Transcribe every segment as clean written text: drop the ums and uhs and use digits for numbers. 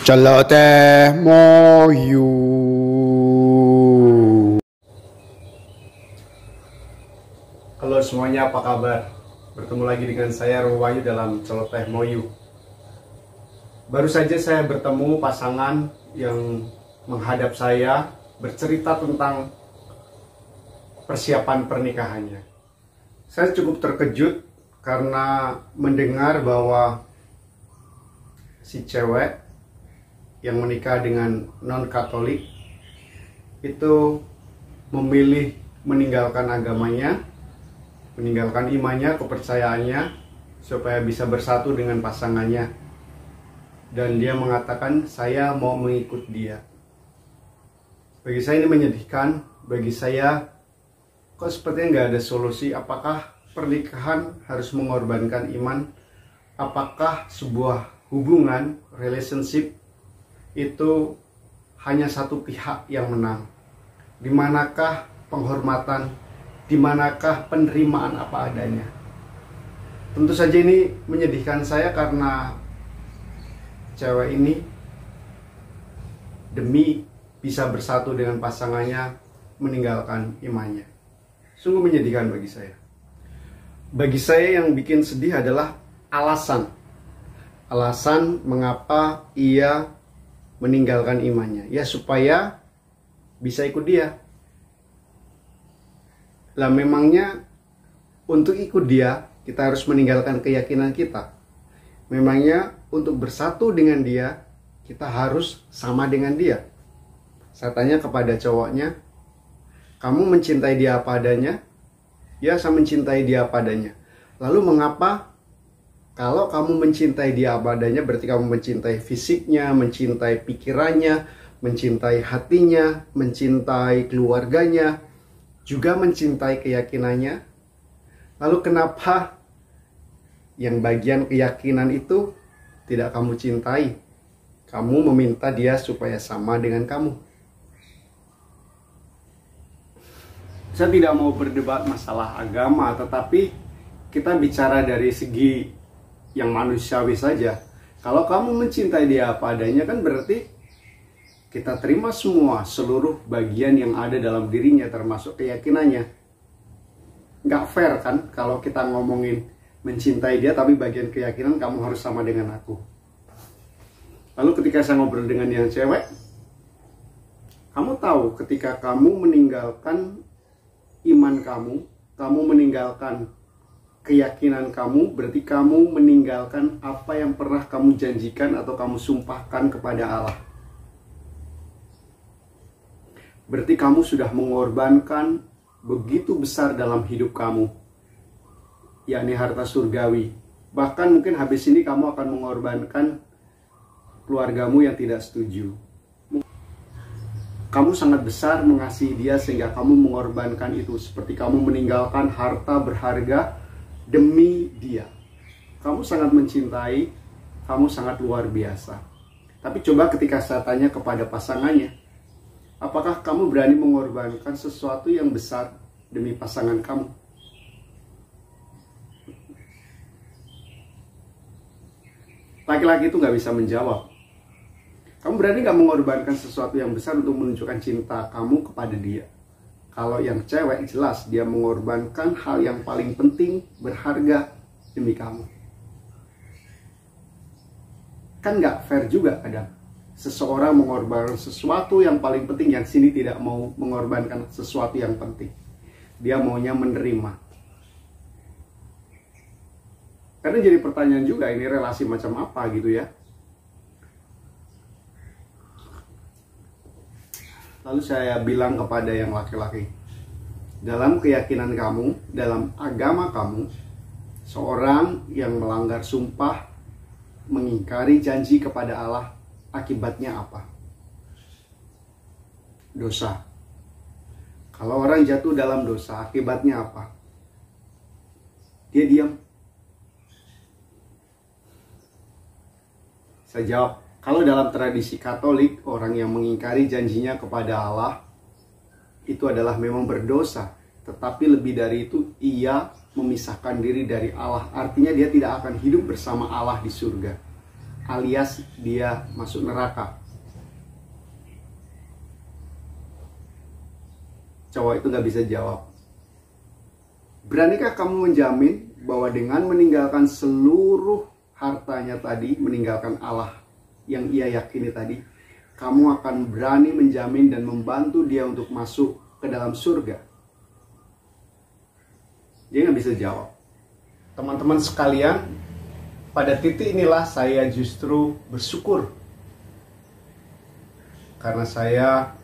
Celoteh Moyu. Halo semuanya, apa kabar? Bertemu lagi dengan saya Ruwayu dalam Celoteh Moyu. Baru saja saya bertemu pasangan yang menghadap saya bercerita tentang persiapan pernikahannya. Saya cukup terkejut karena mendengar bahwa si cewek yang menikah dengan non-Katolik itu memilih meninggalkan agamanya, meninggalkan imannya, kepercayaannya, supaya bisa bersatu dengan pasangannya. Dan dia mengatakan, saya mau mengikut dia. Bagi saya ini menyedihkan. Bagi saya, kok sepertinya nggak ada solusi. Apakah pernikahan harus mengorbankan iman? Apakah sebuah hubungan, relationship, itu hanya satu pihak yang menang? Di manakah penghormatan? Di manakah penerimaan apa adanya? Tentu saja ini menyedihkan saya karena cewek ini demi bisa bersatu dengan pasangannya meninggalkan imannya. Sungguh menyedihkan bagi saya. Bagi saya yang bikin sedih adalah alasan mengapa ia meninggalkan imannya, ya supaya bisa ikut dia. Lah memangnya untuk ikut dia kita harus meninggalkan keyakinan kita? Memangnya untuk bersatu dengan dia kita harus sama dengan dia? Saya tanya kepada cowoknya, kamu mencintai dia apa adanya? Ya, saya mencintai dia apa adanya. Lalu mengapa kalau kamu mencintai dia apa adanya, berarti kamu mencintai fisiknya, mencintai pikirannya, mencintai hatinya, mencintai keluarganya, juga mencintai keyakinannya? Lalu kenapa yang bagian keyakinan itu tidak kamu cintai? Kamu meminta dia supaya sama dengan kamu. Saya tidak mau berdebat masalah agama, tetapi kita bicara dari segi yang manusiawi saja. Kalau kamu mencintai dia apa adanya, kan berarti kita terima semua, seluruh bagian yang ada dalam dirinya, termasuk keyakinannya. Nggak fair kan kalau kita ngomongin mencintai dia, tapi bagian keyakinan kamu harus sama dengan aku. Lalu ketika saya ngobrol dengan yang cewek, kamu tahu ketika kamu meninggalkan iman kamu meninggalkan keyakinan kamu, berarti kamu meninggalkan apa yang pernah kamu janjikan atau kamu sumpahkan kepada Allah. Berarti kamu sudah mengorbankan begitu besar dalam hidup kamu, yakni harta surgawi. Bahkan mungkin habis ini kamu akan mengorbankan keluargamu yang tidak setuju. Kamu sangat besar mengasihi dia sehingga kamu mengorbankan itu, seperti kamu meninggalkan harta berharga demi dia. Kamu sangat mencintai, kamu sangat luar biasa. Tapi coba ketika saya tanya kepada pasangannya, apakah kamu berani mengorbankan sesuatu yang besar demi pasangan kamu? Laki-laki itu nggak bisa menjawab. Kamu berani nggak mengorbankan sesuatu yang besar untuk menunjukkan cinta kamu kepada dia? Kalau yang cewek jelas dia mengorbankan hal yang paling penting, berharga demi kamu. Kan nggak fair juga kadang. Seseorang mengorbankan sesuatu yang paling penting, yang sini tidak mau mengorbankan sesuatu yang penting. Dia maunya menerima. Karena jadi pertanyaan juga, ini relasi macam apa gitu ya. Lalu saya bilang kepada yang laki-laki, dalam keyakinan kamu, dalam agama kamu, seorang yang melanggar sumpah, mengingkari janji kepada Allah, akibatnya apa? Dosa. Kalau orang jatuh dalam dosa, akibatnya apa? Dia diam. Saya jawab, kalau dalam tradisi Katolik, orang yang mengingkari janjinya kepada Allah itu adalah memang berdosa. Tetapi lebih dari itu, ia memisahkan diri dari Allah. Artinya dia tidak akan hidup bersama Allah di surga. alias dia masuk neraka. Cowok itu nggak bisa jawab. Beranikah kamu menjamin bahwa dengan meninggalkan seluruh hartanya tadi, meninggalkan Allah yang ia yakini tadi, kamu akan berani menjamin dan membantu dia untuk masuk ke dalam surga? Dia nggak bisa jawab. Teman-teman sekalian, pada titik inilah saya justru bersyukur karena saya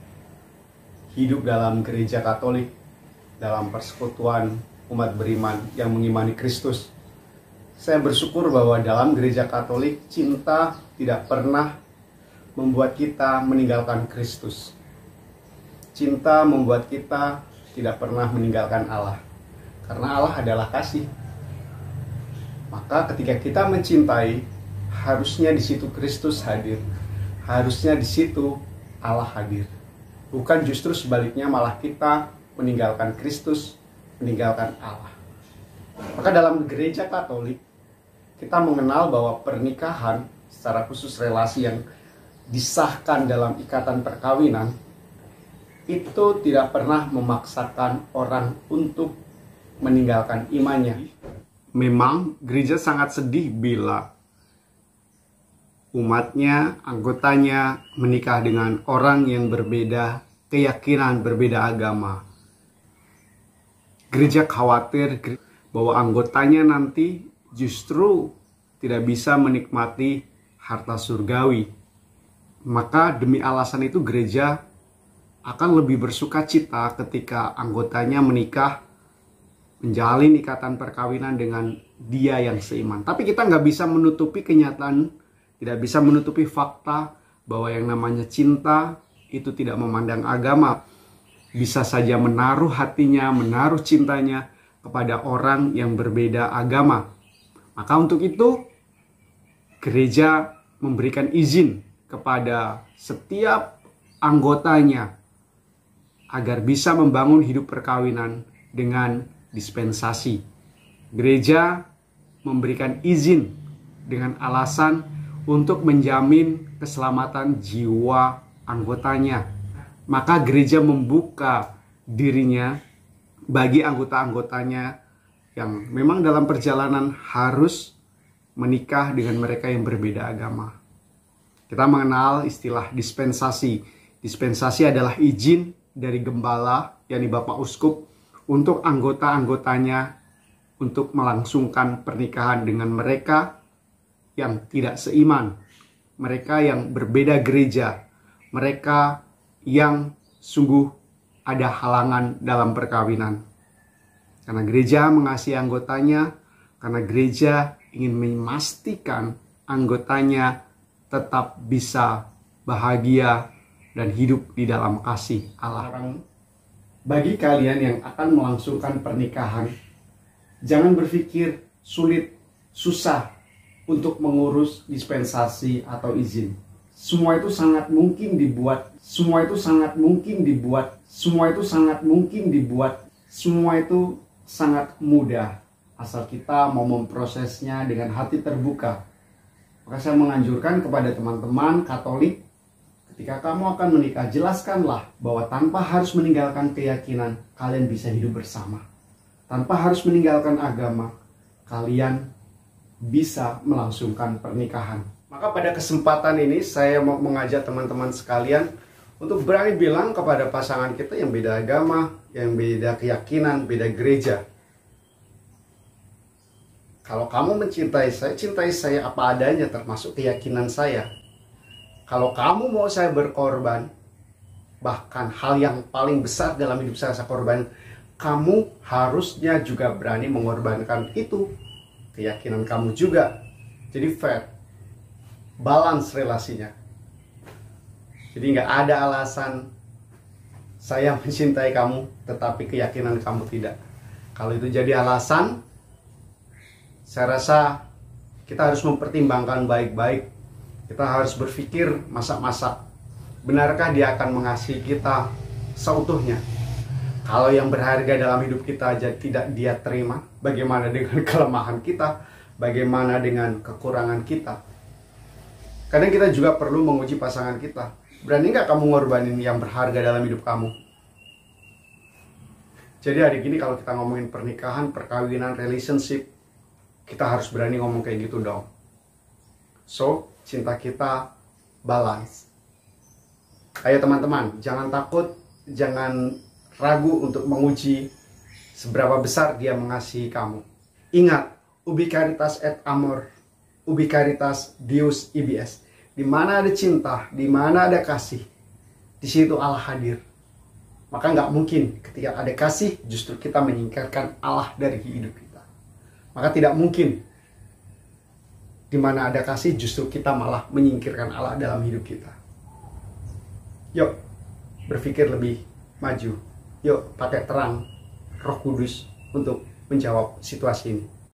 hidup dalam gereja Katolik, dalam persekutuan umat beriman yang mengimani Kristus. Saya bersyukur bahwa dalam gereja Katolik, cinta tidak pernah membuat kita meninggalkan Kristus. Cinta membuat kita tidak pernah meninggalkan Allah, karena Allah adalah kasih. Maka ketika kita mencintai, harusnya di situ Kristus hadir, harusnya di situ Allah hadir. Bukan justru sebaliknya, malah kita meninggalkan Kristus, meninggalkan Allah. Maka dalam gereja Katolik, kita mengenal bahwa pernikahan, secara khusus relasi yang disahkan dalam ikatan perkawinan, itu tidak pernah memaksakan orang untuk meninggalkan imannya. Memang gereja sangat sedih bila umatnya, anggotanya menikah dengan orang yang berbeda keyakinan, berbeda agama. Gereja khawatir bahwa anggotanya nanti justru tidak bisa menikmati harta surgawi. Maka demi alasan itu gereja akan lebih bersuka cita ketika anggotanya menikah, menjalin ikatan perkawinan dengan dia yang seiman. Tapi kita nggak bisa menutupi kenyataan, tidak bisa menutupi fakta bahwa yang namanya cinta itu tidak memandang agama. Bisa saja menaruh hatinya, menaruh cintanya kepada orang yang berbeda agama. Maka untuk itu, gereja memberikan izin kepada setiap anggotanya agar bisa membangun hidup perkawinan dengan dispensasi. Gereja memberikan izin dengan alasan untuk menjamin keselamatan jiwa anggotanya. Maka gereja membuka dirinya bagi anggota-anggotanya yang memang dalam perjalanan harus menikah dengan mereka yang berbeda agama. Kita mengenal istilah dispensasi. Dispensasi adalah izin dari gembala, yakni Bapak Uskup, untuk anggota-anggotanya untuk melangsungkan pernikahan dengan mereka yang tidak seiman, mereka yang berbeda gereja, mereka yang sungguh ada halangan dalam perkawinan. Karena gereja mengasihi anggotanya, karena gereja ingin memastikan anggotanya tetap bisa bahagia dan hidup di dalam kasih Allah. Bagi kalian yang akan melangsungkan pernikahan, jangan berpikir sulit, susah untuk mengurus dispensasi atau izin. Semua itu sangat mungkin dibuat, semua itu sangat mungkin dibuat, semua itu sangat mungkin dibuat, semua itu sangat mudah, asal kita mau memprosesnya dengan hati terbuka. Maka saya menganjurkan kepada teman-teman Katolik, ketika kamu akan menikah, jelaskanlah bahwa tanpa harus meninggalkan keyakinan, kalian bisa hidup bersama. Tanpa harus meninggalkan agama, kalian bisa melangsungkan pernikahan. Maka pada kesempatan ini, saya mau mengajak teman-teman sekalian untuk berani bilang kepada pasangan kita yang beda agama, yang beda keyakinan, beda gereja. Kalau kamu mencintai saya, cintai saya apa adanya, termasuk keyakinan saya. Kalau kamu mau saya berkorban, bahkan hal yang paling besar dalam hidup saya korban, kamu harusnya juga berani mengorbankan itu. Keyakinan kamu juga. Jadi fair, balance relasinya. Jadi nggak ada alasan saya mencintai kamu, tetapi keyakinan kamu tidak. Kalau itu jadi alasan, saya rasa kita harus mempertimbangkan baik-baik. Kita harus berpikir masak-masak, benarkah dia akan mengasihi kita seutuhnya? Kalau yang berharga dalam hidup kita aja tidak dia terima, bagaimana dengan kelemahan kita? Bagaimana dengan kekurangan kita? Kadang kita juga perlu menguji pasangan kita. Berani nggak kamu ngorbanin yang berharga dalam hidup kamu? Jadi hari gini kalau kita ngomongin pernikahan, perkawinan, relationship, kita harus berani ngomong kayak gitu dong. So, cinta kita balance. Ayo teman-teman, jangan takut, jangan ragu untuk menguji seberapa besar dia mengasihi kamu. Ingat, ubi caritas et amor, ubi caritas Deus ibis. Di mana ada cinta, di mana ada kasih, di situ Allah hadir. Maka nggak mungkin ketika ada kasih justru kita menyingkirkan Allah dari hidup kita. Maka tidak mungkin di mana ada kasih justru kita malah menyingkirkan Allah dalam hidup kita. Yuk, berpikir lebih maju. Yuk, pakai terang Roh Kudus untuk menjawab situasi ini.